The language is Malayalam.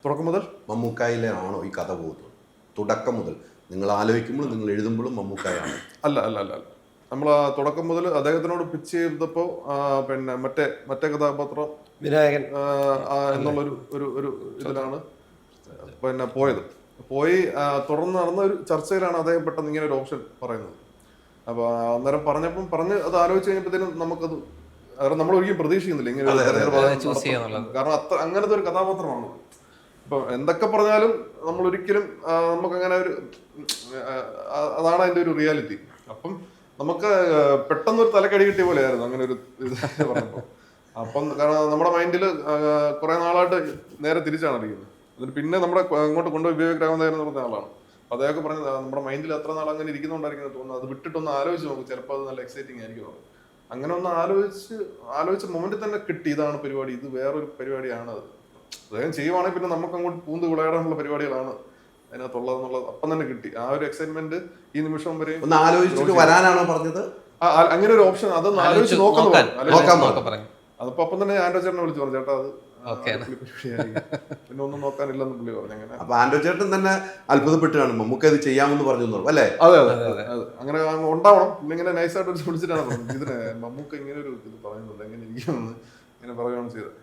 തുടക്കം മുതൽ മമ്മൂക്കായിലാണോ ഈ കഥ പോകുന്നത്? തുടക്കം മുതൽ നിങ്ങൾ ആലോചിക്കുമ്പോഴും നിങ്ങൾ എഴുതുമ്പോഴും മമ്മൂക്കായാണ്? അല്ല അല്ല അല്ല അല്ല നമ്മൾ ആ തുടക്കം മുതൽ അദ്ദേഹത്തിനോട് പിച്ച് ചെയ്തപ്പോൾ പിന്നെ മറ്റേ കഥാപാത്രം വിനായകൻ എന്നുള്ളൊരു ഒരു ഒരു ഇതിലാണ് പിന്നെ പോയി തുടർന്ന് നടന്ന ഒരു ചർച്ചയിലാണ് അദ്ദേഹം പെട്ടെന്ന് ഇങ്ങനെ ഒരു ഓപ്ഷൻ പറയുന്നത്. അപ്പോൾ അന്നേരം പറഞ്ഞ് അത് ആലോചിച്ച് കഴിഞ്ഞപ്പോഴത്തേനും നമുക്കത് നമ്മൾ ഒരിക്കലും പ്രതീക്ഷിക്കുന്നില്ല ഇങ്ങനെ കാരണം അങ്ങനത്തെ ഒരു കഥാപാത്രമാണ്. ഇപ്പൊ എന്തൊക്കെ പറഞ്ഞാലും നമ്മൾ ഒരിക്കലും നമുക്ക് അങ്ങനെ ഒരു അതാണ് അതിന്റെ ഒരു റിയാലിറ്റി. അപ്പം നമുക്ക് പെട്ടെന്നൊരു തലക്കടി കിട്ടിയ പോലെയായിരുന്നു അങ്ങനെ ഒരു ഇത് പറഞ്ഞപ്പോൾ. അപ്പം കാരണം നമ്മുടെ മൈൻഡിൽ കുറെ നാളായിട്ട് നേരെ തിരിച്ചാണ് ഇരിക്കുന്നത്. എന്നിട്ട് പിന്നെ നമ്മുടെ അങ്ങോട്ട് കൊണ്ടുപോയി വിവേക് രാമനാഥൻ എന്ന് പറഞ്ഞ ആളാണ്. അദ്ദേഹമൊക്കെ പറഞ്ഞത് നമ്മുടെ മൈൻഡിൽ എത്ര നാൾ അങ്ങനെ ഇരിക്കുന്നുണ്ടായിരിക്കും തോന്നുന്നു. അത് വിട്ടിട്ടൊന്ന് ആലോചിച്ച് നോക്കും, ചിലപ്പോൾ അത് നല്ല എക്സൈറ്റിംഗ് ആയിരിക്കും. അങ്ങനെ ഒന്ന് ആലോചിച്ച മൊമെന്റിൽ തന്നെ കിട്ടി ഇതാണ് പരിപാടി, ഇത് വേറൊരു പരിപാടിയാണ്. അത് അദ്ദേഹം ചെയ്യുവാണെങ്കിൽ പിന്നെ നമുക്ക് അങ്ങോട്ട് പൂന്ത് വിളയാടാനുള്ള പരിപാടികളാണ് അതിനകത്തുള്ളതെന്നുള്ളത് അപ്പം തന്നെ കിട്ടി. ആ ഒരു എക്സൈറ്റ്മെന്റ് ഈ നിമിഷം വരെ ഒന്ന് ആലോചിച്ചിട്ട് വരാനാണോ പറഞ്ഞത്? അങ്ങനെ ഒരു ഓപ്ഷൻ അതൊന്ന് ആലോചിച്ച് നോക്കാൻ. അതിപ്പോ അപ്പം തന്നെ ആൻഡ്രോ ചേട്ടനെ വിളിച്ചു പറഞ്ഞു, ചേട്ടാ അത് പിന്നെ ഒന്നും നോക്കാനില്ലെന്ന് പുള്ളി പറഞ്ഞു. അങ്ങനെ അപ്പൊ ആൻഡ്രോ ചേട്ടൻ തന്നെ അത്ഭുതപ്പെട്ടാണ് മമ്മൂക്ക ഇത് ചെയ്യാമെന്ന് പറഞ്ഞു അല്ലേ? അതെ അങ്ങനെ ഉണ്ടാവണം. ഇങ്ങനെ നൈസായിട്ട് വിളിച്ചിട്ടാണ് പറഞ്ഞത് ഇതിന് മമ്മൂക്ക ഇങ്ങനെ ഒരു ഇത് പറയുന്നുണ്ട്, എങ്ങനെ ഇരിക്കുമെന്ന് ഇങ്ങനെ പറയുകയാണ് ചെയ്തത്.